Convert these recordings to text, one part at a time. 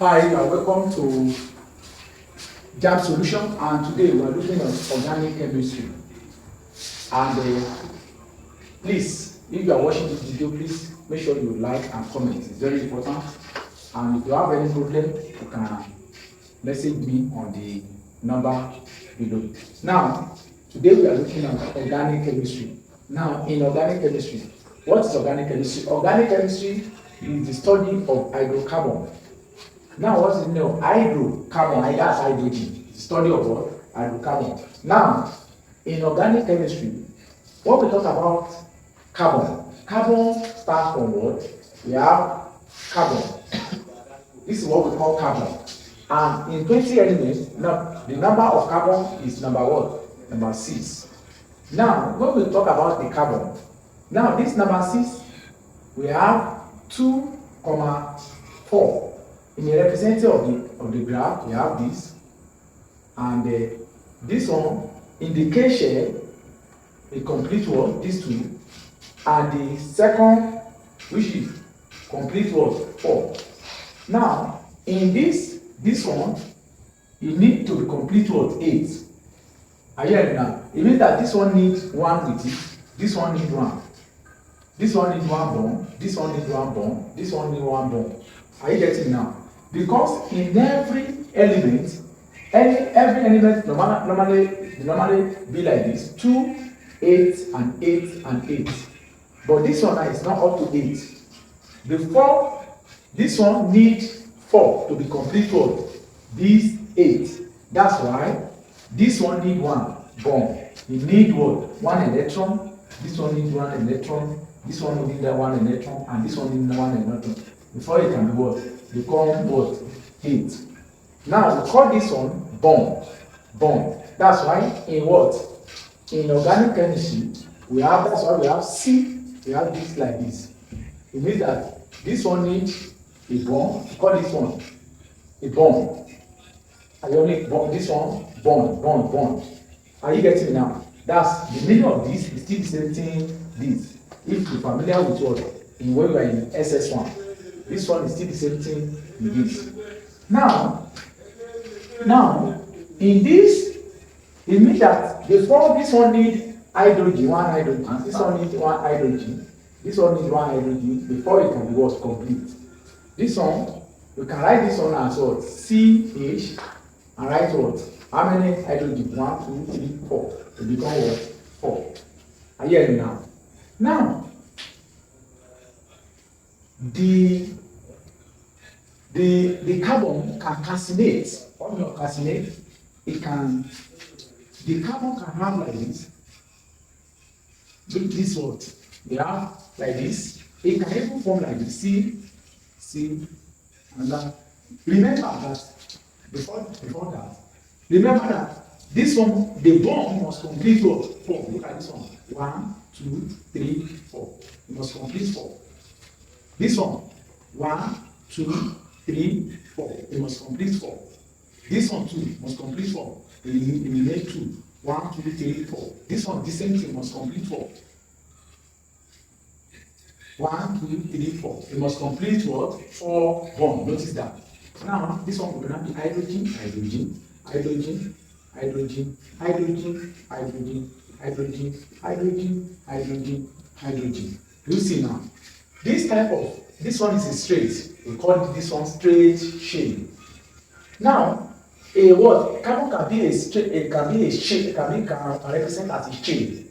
Hi, you are welcome to Jam Solution, and today we are looking at organic chemistry. And please, if you are watching this video, please make sure you like and comment. It's very important. And if you have any problem, you can message me on the number below. Now, today we are looking at organic chemistry. Now, in organic chemistry, what is organic chemistry? Organic chemistry is the study of hydrocarbon. Now, what's the meaning of hydrocarbon? That's hydrogen. The study of what? Hydrocarbon. Now, in organic chemistry, when we talk about carbon starts from what? We have carbon. This is what we call carbon. And in 20 elements, now the number of carbon is number what? Number 6. Now, when we talk about the carbon, now this number 6, we have 2, 4. In the representative of the graph, we have this, and this one indicates a complete word, these two, and the second, which is complete word, 4. Now, in this one, you need to complete word 8. Are you hearing now? It means that this one needs 1 with it, this one needs 1. This one needs 1 bond, this one needs 1 bond, this one needs 1 bond. Are you getting now? Because in every element, every element normally be like this: 2, 8, and 8, and 8. But this one now is not up to 8. Before this one needs 4 to be complete word. This 8. That's why this one needs 1 bond. You need what? 1 electron. This one needs 1 electron. This one needs 1 electron, and this one needs 1 electron. Before it can be what? Become what? 8. Now we call this one bond. That's why in what? In organic chemistry, that's why we have C, we have this like this. It means that this one needs a bond. We call this one a bond. Ionic bond. This one bond. Are you getting it now? That's the meaning of this is still the same thing. This, if you're familiar with what in when we are in SS1. This one is still the same thing with this. Now, in this, it means that before this one needs hydrogen, 1 hydrogen, and this one needs 1 hydrogen, this one needs 1 hydrogen before it can be what? Complete. This one, you can write this one as what? CH, and write what? How many hydrogen? 1, 2, 3, 4. It becomes what? 4. Are you hearing now? Now, the carbon can calcinate. What do you calcinate? The carbon can have like this. Look this what? They have like this. It can even form like this. See, and that. Remember that before that. Remember that this one, the bond must complete what? 4. Look at this one. 1, 2, 3, 4. It must complete 4. This one, 1, 2, 3, 4. It must complete 4. This one too must complete 4. It will make 2. 1, 2, 3, 4. This one, the same thing, must complete 4. 1, 2, 3, 4. It must complete what? 4 bonds. Notice that. Now, this one will be hydrogen, hydrogen, hydrogen, hydrogen, hydrogen, hydrogen, hydrogen, hydrogen, hydrogen, hydrogen. You see now. This one is a straight. We call this one straight chain. Now, a what? Carbon can be a straight, it can be a chain, can represent as a chain.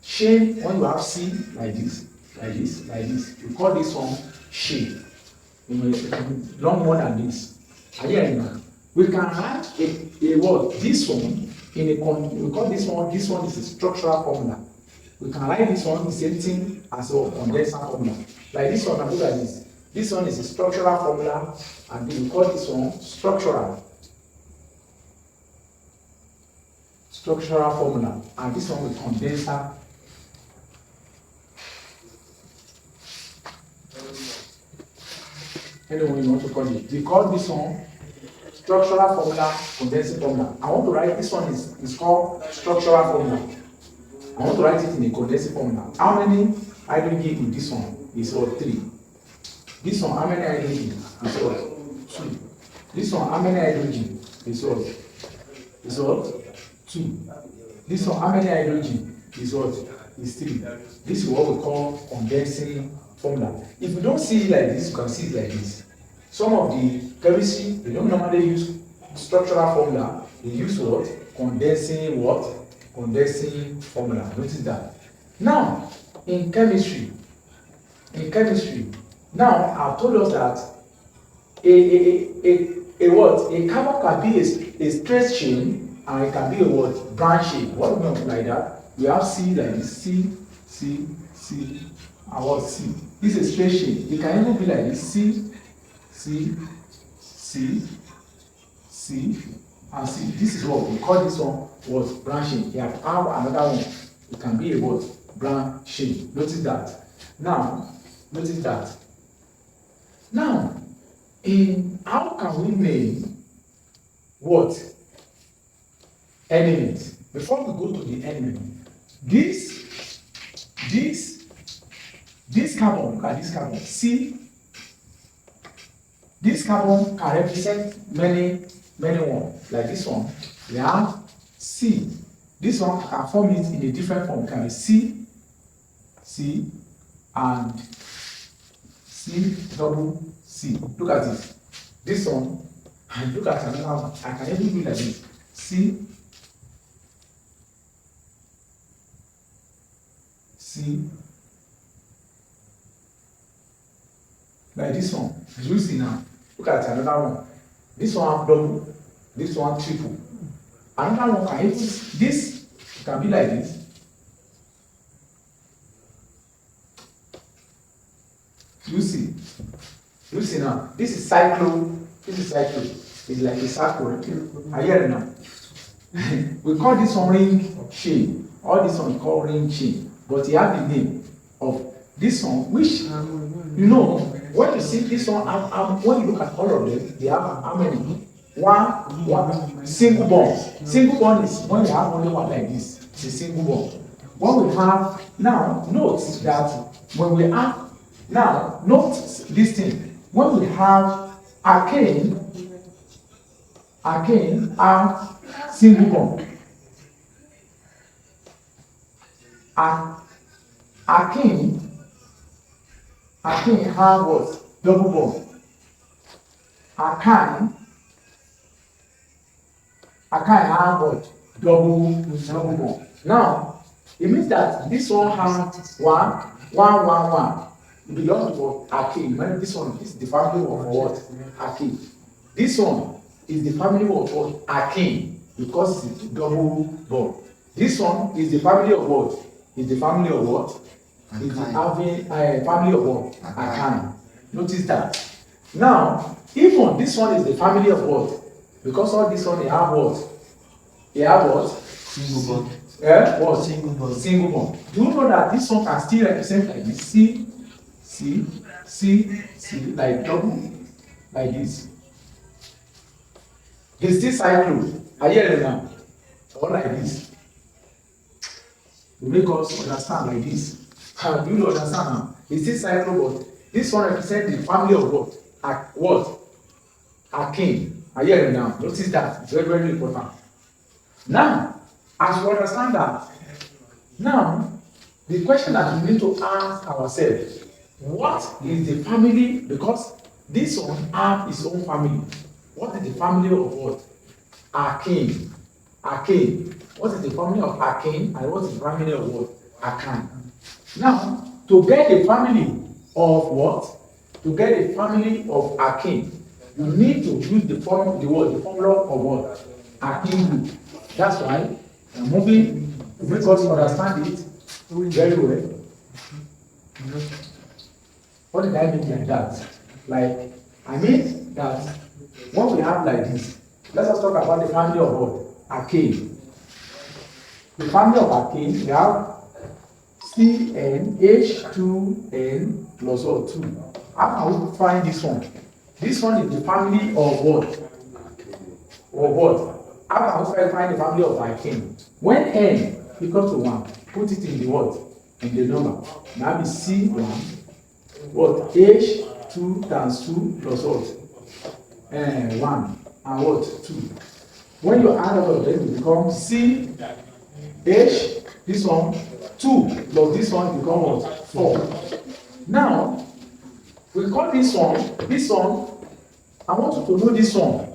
Chain, when you have C like this, like this, like this, we call this one chain. Long more than this. Are you hearing now? We can write a word, this one, we call this one is a structural formula. We can write this one the same thing as a condenser formula. Like this one, I do like this. This one is a structural formula, and we call this one structural formula, and this one is condenser. Anyway, you want to call it. We call this one structural formula, condensing formula. I want to write this one is called structural formula. I want to write it in a condensing formula. How many hydrogen in this one is what? 3. This one, how many hydrogen? Is what? 2. This one, how many hydrogen? Is what? Is what? 2. This one, how many hydrogen? Is what? Is 3. This is what we call condensing formula. If you don't see it like this, you can see it like this. Some of the chemistry, they don't normally use structural formula. They use what? Condensing what? Condensing formula. Notice that. Now, in chemistry, now I've told us that a what? A carbon can be a straight chain and it can be a what? Branch chain. What do we mean like that? We have C like this, C, and what? C. This is a straight chain. It can even be like this, C, and C. This is what we call this one what? Branching. You have another one. It can be a what? Branching. Notice that. Now, Now, in how can we name what? Element. Before we go to the element, this carbon, look at this carbon, C. This carbon can represent many ones. Like this one, we have C. This one can form it in a different form. It can be C, and C double C. Look at this. This one, and look at another one. I can even do like this. C, like this one. As you see now, look at another one. This one double, this one triple. Another one can even, this can be like this. You see now, this is cyclo, it's like a circle. Are you hearing now? We call this one ring chain, all this one we call ring chain, but you have the name of this one, which, you know, when you see this one, when you look at all of them, they have how many? One single bond. Single bond is when you have only one like this, it's a single bond. When we have, now, note that when we have, now, note this thing. When we have alkane are single bond. Alkane have what? Double bond. Alkyne have what? Double bond. Now, it means that this one has one. It belongs to alkane. When this one is the family of what? Alkane. This one is the family of what? Alkane, because it's double bond. This one is the family of what? Is the family of what? Is the family of what? Alkyne. Notice that. Now, even this one is the family of what? Because all this one they have what? They have what? Single bond. What? Single bond. Do you know that this one can still represent like this? C, like double, like this. It's still cycle. Are you hearing now? Or like this. To make us understand like this. Do you understand now? It's still cycle, but this one represents the family of what? What? Alkane. Are you hearing now? Notice that. It's very, very important. Now, as we understand that, now, the question that we need to ask ourselves, what is the family? Because this one have its own family. What is the family of what? Alkane. What is the family of alkane and what is the family of what? Alkyne. Now, to get a family of what? To get a family of alkane, you need to use the formula of what? Alkene group. That's why I'm moving to make us understand it very well. What did I mean like that? Like, I mean that when we have like this, let us talk about the family of what? Alkane. The family of alkane, we have CnH2n plus what? 2. How can we find this one? This one is the family of what? Of what? How can we find the family of alkane? When n equals to 1, put it in the what? In the number. Now be C1. What? H2 times 2 plus what? 1 and what? 2. When you add all of them, it becomes C H, this one 2 plus this one become what? 4. Now we call this one, I want you to know this one.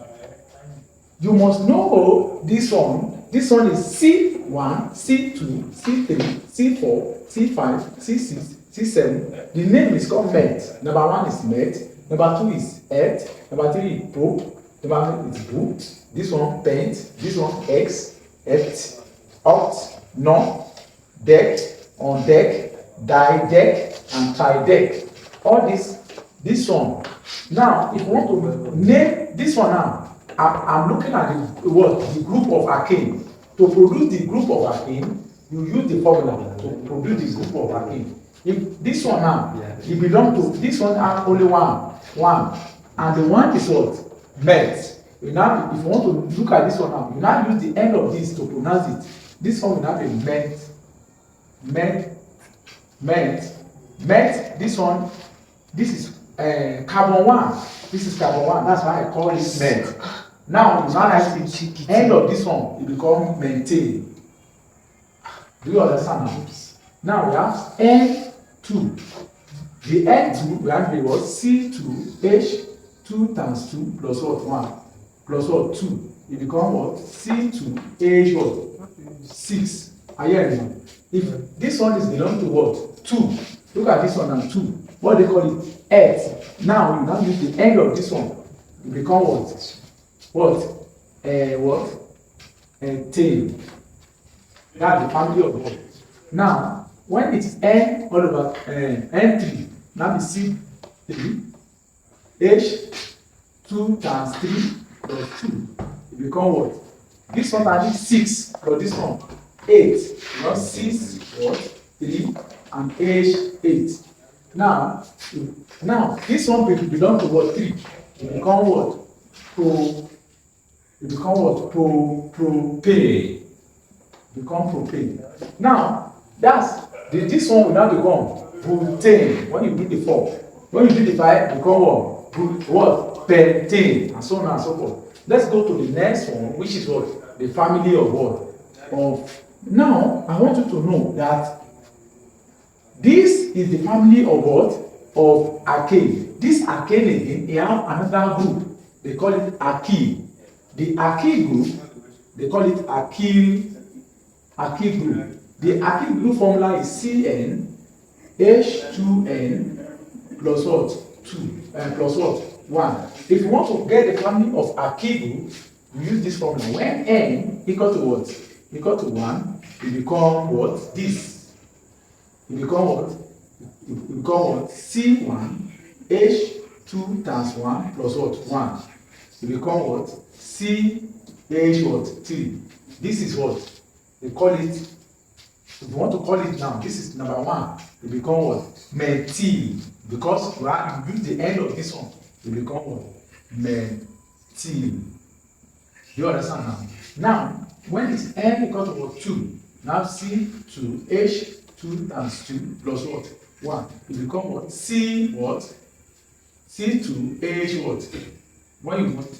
You must know this one. This one is C1, C2, C3, C4, C5, C6, C7. The name is called met. Number 1 is met. Number 2 is et. Number 3 is pro. Number 4 is boot. This one paint. This one X, et, oct, non, deck, on deck, die deck, and tri deck. All this one. Now, if you want to name this one now, I'm looking at the group of arcane. To produce the group of arcane, you use the formula to produce the group of arcane. If this one now, it belongs to this one, have only one, and the one is what? Met. You now, if you want to look at this one now, you now use the end of this to pronounce it. This one will now be met. This one, this is carbon 1. This is carbon 1. That's why I call it met. Now, the end of this one, it becomes maintain. Do you understand now? Now we have N2. The N2, we have the word C2, H2 times 2 plus what? 1. Plus what? 2. It becomes what? C2, H what? 6. Are you hearing? If this one is belong to what? 2. Look at this one now, 2. What they call it? 8. Now, you now use the end of this one. It becomes what? What? Tail. That's the family of God. Now, when it's N all over N3, now we see 3, H2 times 3 plus 2. It becomes what? This one is 6 plus this one 8. Not 6, what? 3 and H8. Now this one will belong to what? 3. It becomes what? It becomes what? Propane. Become propane. Now, this one will now become butane. When you do the 4. When you do the 5, become what? Pentane. And so on and so forth. Let's go to the next one, which is what? The family of what? Now, I want you to know that this is the family of what? Of alkane. This alkane again, they have another group. They call it alkyl. The alkyl group, they call it alkyl group. The alkyl group formula is CN H2N plus what? 2 plus what? 1. If you want to get the family of alkyl group, you use this formula. When N equal to what? Equal to 1, it become what? This. It become what? It become what? C1 H2 times 1 plus what? 1. It become what? CH what? 3. This is what? They call it, if you want to call it now, this is number 1. It become what? Methyl. Because you use the end of this one, it become what? Methyl. You understand now? Now, when it's N equal to what? 2. Now C2 H2 times 2 plus what? 1. It become what? C what? C2 H what? When you want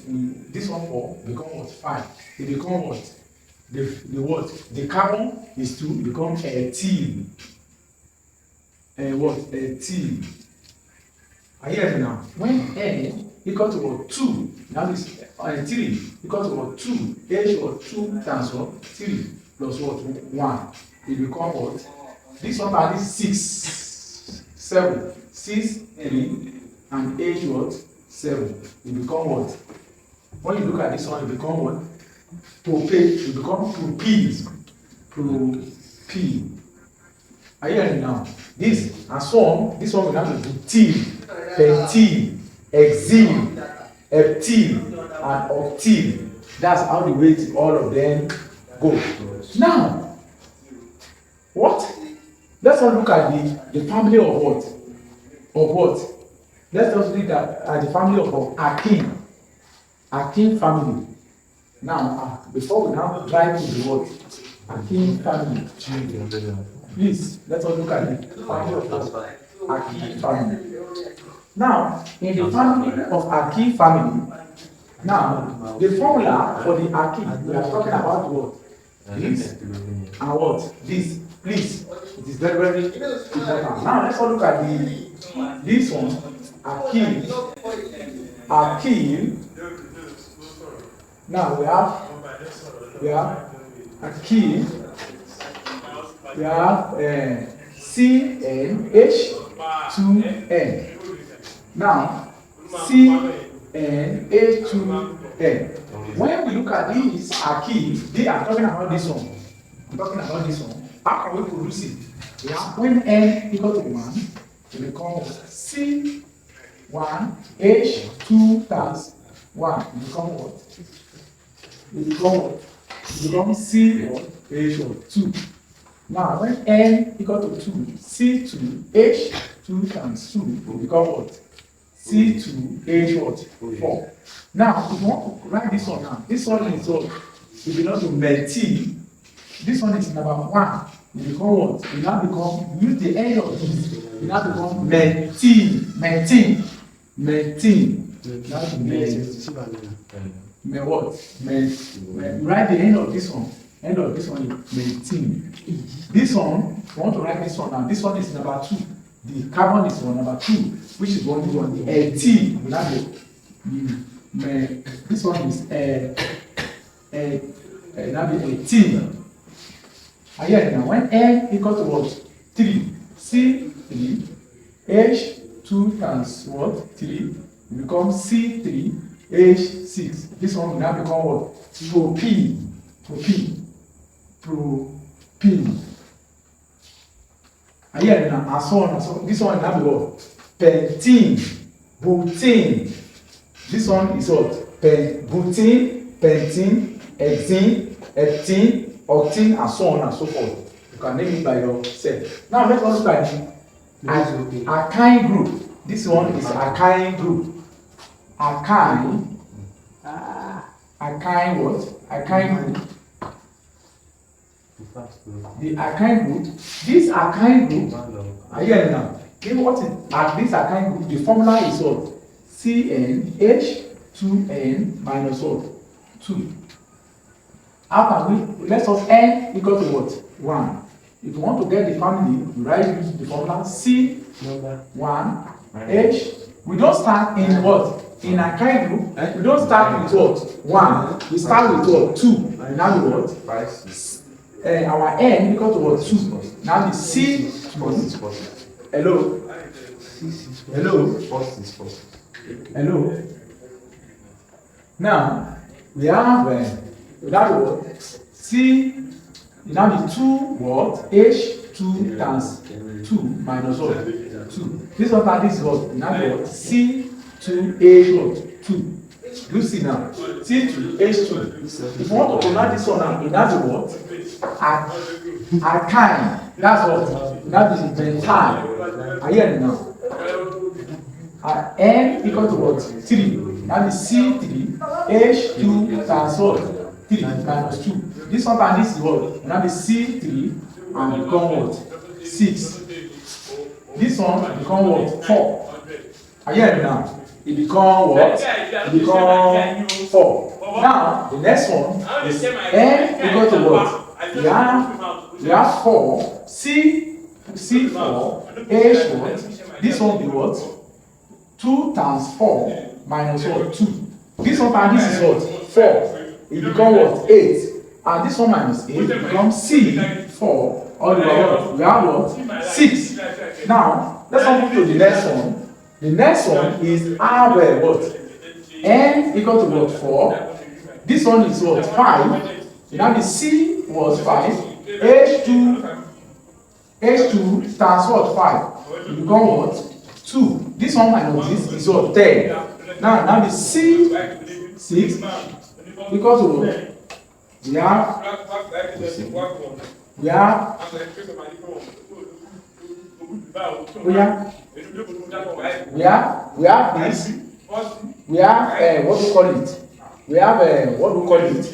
this one 4, become what? 5. It become what? The what? The carbon is 2, become ethyl. What? Ethyl. Are you hearing now? When N equal to what? 2, now this 3 equal to what? 2. H or 2 times what? 3 plus what? 1. It become what? This one are 6, 7, 6, 3, and H what? 7. It become what? When you look at this one, it become what? Propane. It become propene. Propene. Are you hearing now? This and so on. This one will have to butyl, pentyl, hexyl, eptyl, and octyl. That's how the weight all of them go. Now, what? Let's look at the family of what? Of what? Let's just read that at the family of alkene. Alkene family. Now, before we now drive to the word alkene family, please let us look at the family of alkene family. Now, in the family of alkene family, Now, the formula for the alkene, we are talking about what? This and what? This. Please, it is very, very important. Now, let's all look at this one. Alkene. Alkene. Now, we have alkene. We have CnH2n. Now, CnH2n. When we look at this alkene, they are talking about this one. I'm talking about this one. How can we produce it? Yeah. When n equal to 1, it becomes C1H2 times 1. It becomes what? It becomes C1H2. Now, when n equal to 2, C2H2 times 2 will become what? C2H4. Now, if you want to write this one now, this one is what? It belongs to methyl. This one is number 1. It become what? It now become, use the end of this. It now become methyl. That's what? Write the end of this one. End of this one is methyl. This one, if you want to write this one now, this one is number 2. The carbon is on number 2, which is one. The ethyl. This one is ethyl. Now, when n equal to what? 3, C3, H2 times what? 3, it becomes C3H6. This one will now become what? Propene. Now, and so on and so on. This one will now be what? Pentene, butane. This one is what? Butane, pentene, hexene, heptene, octane, and so on and so forth. You can name it by yourself. Now let's also look at the alkyne group. This one is alkyne group. Alkyne what? Alkyne group. The alkyne group. This alkyne group. Are you hearing now? What is this alkyne group? The formula is what? CnH2n minus what? 2. How can we, let's suppose n equal to what? 1. If you want to get the family, you write use the formula C1H. We don't start in what? In a kind group, we don't start with what? 1. We start with what? 2. Now the what? Our n equal to what? 2. Now the C. Hello? Hello? Now, we have that word C, now the 2 what? H2 times 2 minus what? 2. This one that is what? Now the word C2H what? 2. You see now? C2H2. If you want to pronounce this one now, that's the word alkyne. That's what? That is methyl. Are you hearing now? N equal to what? 3. Now the C3H2 times what? 3 minus 2. This one and this is what? Now the C3 and become what? 6. This one become what? 4. Are you hearing now? It become what? It become 4. Now the next one is n equal to what? We have 4 C4 H what? This one be what? 2 times 4 minus what? 2. This one and this is what? 4. It becomes what? 8. And this one minus 8 becomes C4 all the way up. We have what? 6. Now, let's move to the next one. The next one is R what? N equal to what? 4. This one is what? 5. Now the C was 5. H2 times what? 5. It becomes what? 2. This one minus this is what? 10. Now the C6 equal to what? We have this. We have what do you call it? We have what do you call it?